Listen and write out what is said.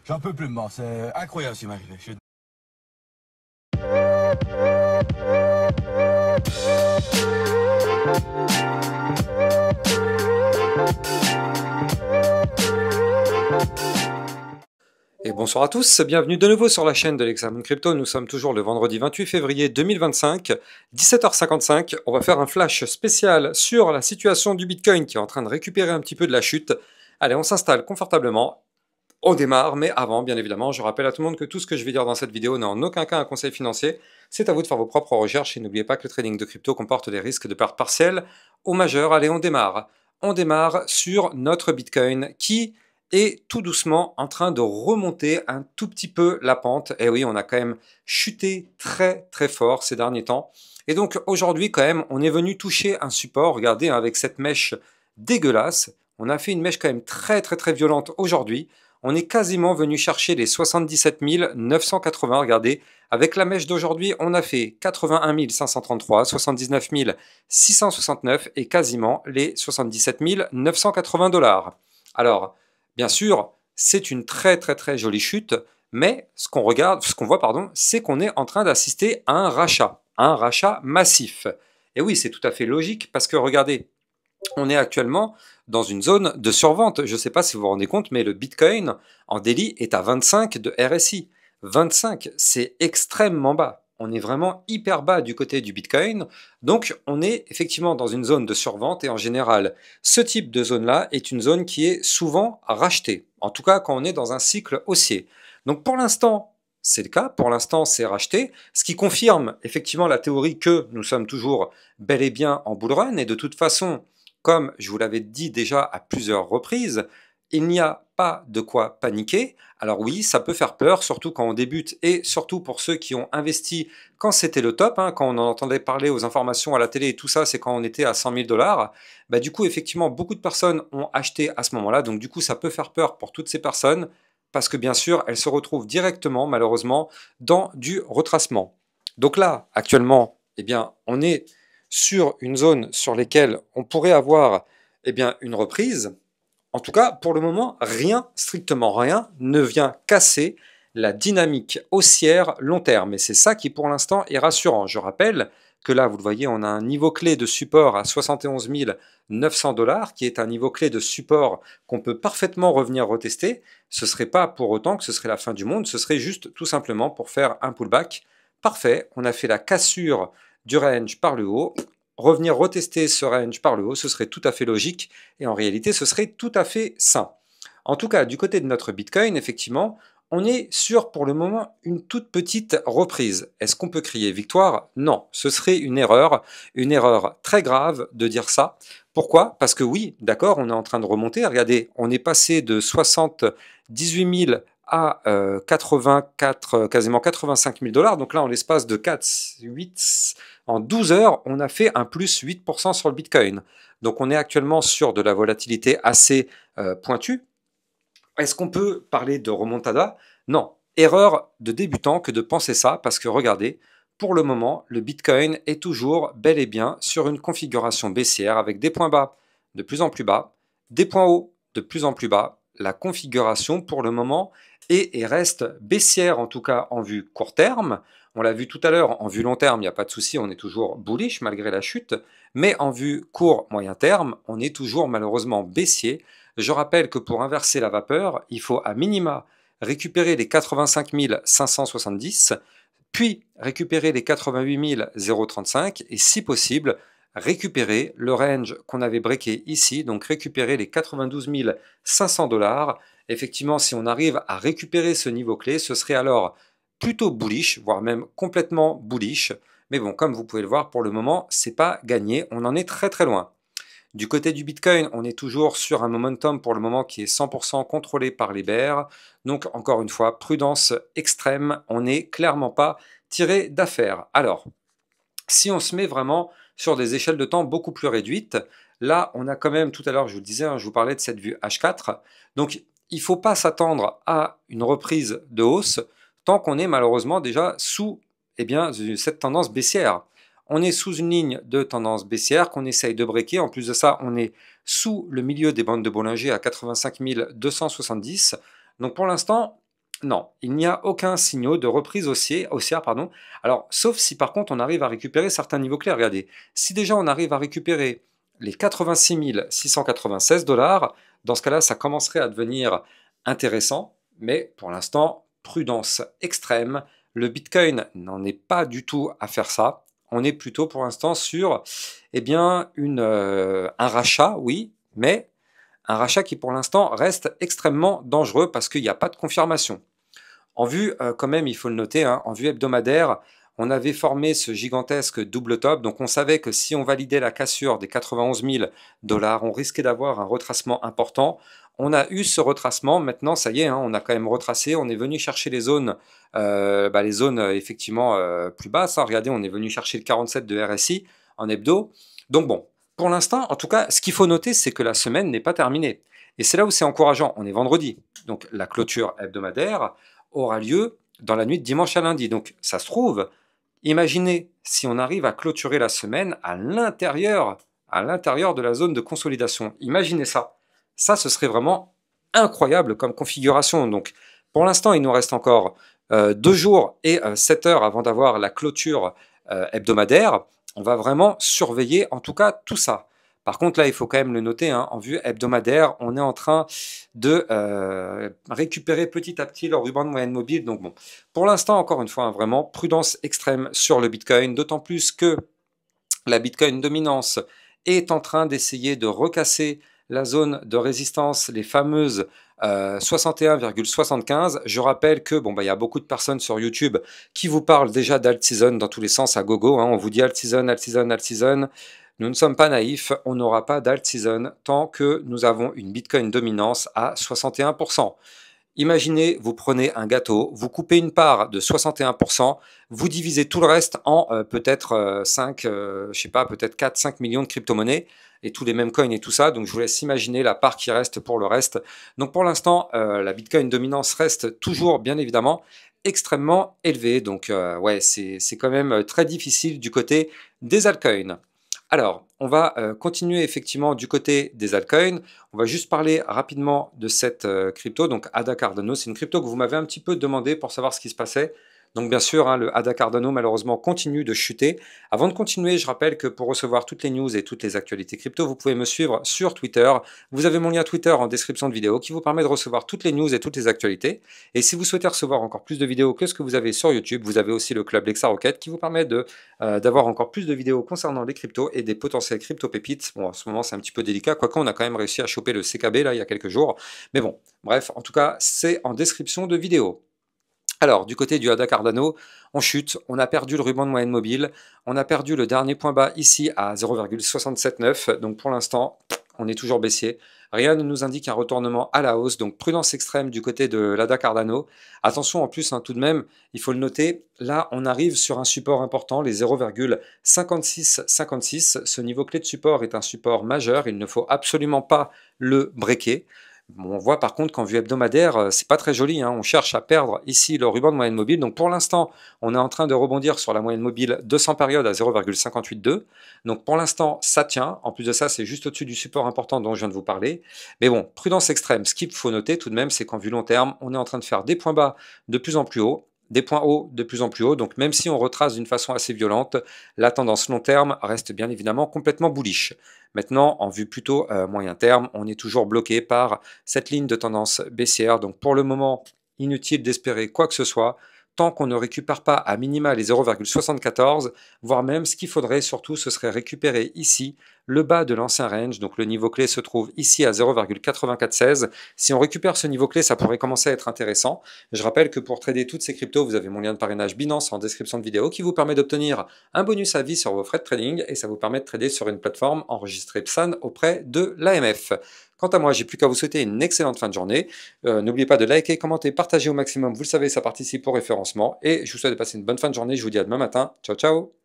J'en peux plus de moi, c'est incroyable ce qui m'est arrivé. Et bonsoir à tous, bienvenue de nouveau sur la chaîne de l'Examen Crypto. Nous sommes toujours le vendredi 28 février 2025, 17h55. On va faire un flash spécial sur la situation du Bitcoin qui est en train de récupérer un petit peu de la chute. Allez, on s'installe confortablement. On démarre, mais avant, bien évidemment, je rappelle à tout le monde que tout ce que je vais dire dans cette vidéo n'est en aucun cas un conseil financier. C'est à vous de faire vos propres recherches et n'oubliez pas que le trading de crypto comporte des risques de perte partielle ou majeure. Allez, on démarre. On démarre sur notre Bitcoin qui est tout doucement en train de remonter un tout petit peu la pente. Et oui, on a quand même chuté très très fort ces derniers temps. Et donc aujourd'hui quand même, on est venu toucher un support. Regardez, hein, avec cette mèche dégueulasse, on a fait une mèche quand même très très très violente aujourd'hui. On est quasiment venu chercher les 77 980, regardez. Avec la mèche d'aujourd'hui, on a fait 81 533, 79 669 et quasiment les 77 980 $. Alors, bien sûr, c'est une très très très jolie chute, mais ce qu'on voit, c'est qu'on est en train d'assister à un rachat massif. Et oui, c'est tout à fait logique parce que regardez, on est actuellement dans une zone de survente. Je ne sais pas si vous vous rendez compte, mais le Bitcoin en daily est à 25 de RSI. 25, c'est extrêmement bas. On est vraiment hyper bas du côté du Bitcoin. Donc, on est effectivement dans une zone de survente et en général, ce type de zone-là est une zone qui est souvent rachetée. En tout cas, quand on est dans un cycle haussier. Donc, pour l'instant, c'est le cas. Pour l'instant, c'est racheté. Ce qui confirme effectivement la théorie que nous sommes toujours bel et bien en bull run. Et de toute façon, comme je vous l'avais dit déjà à plusieurs reprises, il n'y a pas de quoi paniquer. Alors oui, ça peut faire peur, surtout quand on débute et surtout pour ceux qui ont investi quand c'était le top, hein, quand on en entendait parler aux informations à la télé et tout ça, c'est quand on était à 100 000 $. Bah, du coup, effectivement, beaucoup de personnes ont acheté à ce moment-là. Donc du coup, ça peut faire peur pour toutes ces personnes parce que bien sûr, elles se retrouvent directement, malheureusement, dans du retracement. Donc là, actuellement, eh bien, on est sur une zone sur laquelle on pourrait avoir une reprise. En tout cas, pour le moment, rien, strictement rien, ne vient casser la dynamique haussière long terme. Et c'est ça qui, pour l'instant, est rassurant. Je rappelle que là, vous le voyez, on a un niveau clé de support à 71 900 $, qui est un niveau clé de support qu'on peut parfaitement revenir retester. Ce ne serait pas pour autant que ce serait la fin du monde, ce serait juste tout simplement pour faire un pullback. Parfait, on a fait la cassure du range par le haut. Revenir retester ce range par le haut, ce serait tout à fait logique et en réalité, ce serait tout à fait sain. En tout cas, du côté de notre Bitcoin, effectivement, on est sur pour le moment une toute petite reprise. Est-ce qu'on peut crier victoire? Non, ce serait une erreur très grave de dire ça. Pourquoi? Parce que oui, d'accord, on est en train de remonter. Regardez, on est passé de 78 000 à 84, quasiment 85 000 $. Donc là, en l'espace de 4, 8, en 12 heures, on a fait un plus 8% sur le Bitcoin. Donc on est actuellement sur de la volatilité assez pointue. Est-ce qu'on peut parler de remontada? Non. Erreur de débutant que de penser ça, parce que regardez, pour le moment, le Bitcoin est toujours bel et bien sur une configuration baissière avec des points bas de plus en plus bas, des points hauts de plus en plus bas. La configuration, pour le moment, est et reste baissière, en tout cas en vue court terme. On l'a vu tout à l'heure, en vue long terme, il n'y a pas de souci, on est toujours bullish malgré la chute, mais en vue court moyen terme, on est toujours malheureusement baissier. Je rappelle que pour inverser la vapeur, il faut à minima récupérer les 85 570, puis récupérer les 88 035 et si possible, récupérer le range qu'on avait breaké ici, donc récupérer les 92 500 $. Effectivement, si on arrive à récupérer ce niveau clé, ce serait alors plutôt bullish, voire même complètement bullish. Mais bon, comme vous pouvez le voir, pour le moment, c'est pas gagné, on en est très très loin. Du côté du Bitcoin, on est toujours sur un momentum pour le moment qui est 100% contrôlé par les bears. Donc encore une fois, prudence extrême, on n'est clairement pas tiré d'affaire. Alors, si on se met vraiment sur des échelles de temps beaucoup plus réduites, là on a quand même, tout à l'heure je vous le disais, hein, je vous parlais de cette vue H4, donc il ne faut pas s'attendre à une reprise de hausse tant qu'on est malheureusement déjà sous cette tendance baissière. On est sous une ligne de tendance baissière qu'on essaye de breaker. En plus de ça, on est sous le milieu des bandes de Bollinger à 85 270. Donc pour l'instant, Non, il n'y a aucun signal de reprise haussière, pardon. Alors, sauf si par contre on arrive à récupérer certains niveaux clés. Regardez, si déjà on arrive à récupérer les 86 696 dollars, dans ce cas-là, ça commencerait à devenir intéressant. Mais pour l'instant, prudence extrême. Le Bitcoin n'en est pas du tout à faire ça. On est plutôt pour l'instant sur, eh bien, un rachat, oui, mais un rachat qui pour l'instant reste extrêmement dangereux parce qu'il n'y a pas de confirmation. En vue, quand même, il faut le noter, hein, en vue hebdomadaire, on avait formé ce gigantesque double top, donc on savait que si on validait la cassure des 91 000 dollars, on risquait d'avoir un retracement important. On a eu ce retracement, maintenant ça y est, hein, on a quand même retracé, on est venu chercher les zones effectivement plus basses. Hein. Regardez, on est venu chercher le 47 de RSI en hebdo. Donc bon, pour l'instant, en tout cas, ce qu'il faut noter, c'est que la semaine n'est pas terminée. Et c'est là où c'est encourageant, on est vendredi, donc la clôture hebdomadaire aura lieu dans la nuit de dimanche à lundi. Donc ça se trouve, imaginez si on arrive à clôturer la semaine à l'intérieur de la zone de consolidation. Imaginez ça. Ça, ce serait vraiment incroyable comme configuration. Donc pour l'instant, il nous reste encore 2 jours et 7 heures avant d'avoir la clôture hebdomadaire. On va vraiment surveiller en tout cas tout ça. Par contre, là, il faut quand même le noter, hein, en vue hebdomadaire, on est en train de récupérer petit à petit le ruban de moyenne mobile. Donc bon, pour l'instant, encore une fois, hein, vraiment, prudence extrême sur le Bitcoin, d'autant plus que la Bitcoin dominance est en train d'essayer de recasser la zone de résistance, les fameuses 61,75. Je rappelle que il y a beaucoup de personnes sur YouTube qui vous parlent déjà d'alt season dans tous les sens à gogo. Hein. On vous dit alt season, alt season, alt season. Nous ne sommes pas naïfs, on n'aura pas d'alt season tant que nous avons une Bitcoin dominance à 61%. Imaginez, vous prenez un gâteau, vous coupez une part de 61%, vous divisez tout le reste en peut-être 5, je sais pas, peut-être 4, 5 millions de crypto-monnaies et tous les mêmes coins et tout ça. Donc je vous laisse imaginer la part qui reste pour le reste. Donc pour l'instant, la Bitcoin dominance reste toujours, bien évidemment, extrêmement élevée. Donc ouais, c'est quand même très difficile du côté des altcoins. Alors, on va continuer effectivement du côté des altcoins. On va juste parler rapidement de cette crypto, donc ADA Cardano. C'est une crypto que vous m'avez un petit peu demandé pour savoir ce qui se passait. Donc bien sûr, hein, le ADA Cardano malheureusement continue de chuter. Avant de continuer, je rappelle que pour recevoir toutes les news et toutes les actualités crypto, vous pouvez me suivre sur Twitter. Vous avez mon lien Twitter en description de vidéo qui vous permet de recevoir toutes les news et toutes les actualités. Et si vous souhaitez recevoir encore plus de vidéos que ce que vous avez sur YouTube, vous avez aussi le club Lexa Rocket qui vous permet d'avoir encore plus de vidéos concernant les cryptos et des potentiels crypto pépites. Bon, en ce moment c'est un petit peu délicat, quoique on a quand même réussi à choper le CKB là il y a quelques jours. Mais bon, bref, en tout cas, c'est en description de vidéo. Alors, du côté du ADA Cardano, on chute, on a perdu le ruban de moyenne mobile, on a perdu le dernier point bas ici à 0,679, donc pour l'instant, on est toujours baissier. Rien ne nous indique un retournement à la hausse, donc prudence extrême du côté de l'ADA Cardano. Attention en plus, hein, tout de même, il faut le noter, là on arrive sur un support important, les 0,5656. Ce niveau clé de support est un support majeur, il ne faut absolument pas le breaker. Bon, on voit par contre qu'en vue hebdomadaire, c'est pas très joli. Hein. On cherche à perdre ici le ruban de moyenne mobile. Donc pour l'instant, on est en train de rebondir sur la moyenne mobile 200 périodes à 0,582. Donc pour l'instant, ça tient. En plus de ça, c'est juste au-dessus du support important dont je viens de vous parler. Mais bon, prudence extrême. Ce qu'il faut noter tout de même, c'est qu'en vue long terme, on est en train de faire des points bas de plus en plus hauts, des points hauts de plus en plus hauts. Donc même si on retrace d'une façon assez violente, la tendance long terme reste bien évidemment complètement bullish. Maintenant, en vue plutôt moyen terme, on est toujours bloqué par cette ligne de tendance baissière. Donc pour le moment, inutile d'espérer quoi que ce soit tant qu'on ne récupère pas à minima les 0,74, voire même ce qu'il faudrait surtout, ce serait récupérer ici le bas de l'ancien range, donc le niveau clé se trouve ici à 0,8416. Si on récupère ce niveau clé, ça pourrait commencer à être intéressant. Je rappelle que pour trader toutes ces cryptos, vous avez mon lien de parrainage Binance en description de vidéo qui vous permet d'obtenir un bonus à vie sur vos frais de trading et ça vous permet de trader sur une plateforme enregistrée PSAN auprès de l'AMF. Quant à moi, j'ai plus qu'à vous souhaiter une excellente fin de journée. N'oubliez pas de liker, commenter, partager au maximum. Vous le savez, ça participe au référencement. Et je vous souhaite de passer une bonne fin de journée. Je vous dis à demain matin. Ciao, ciao!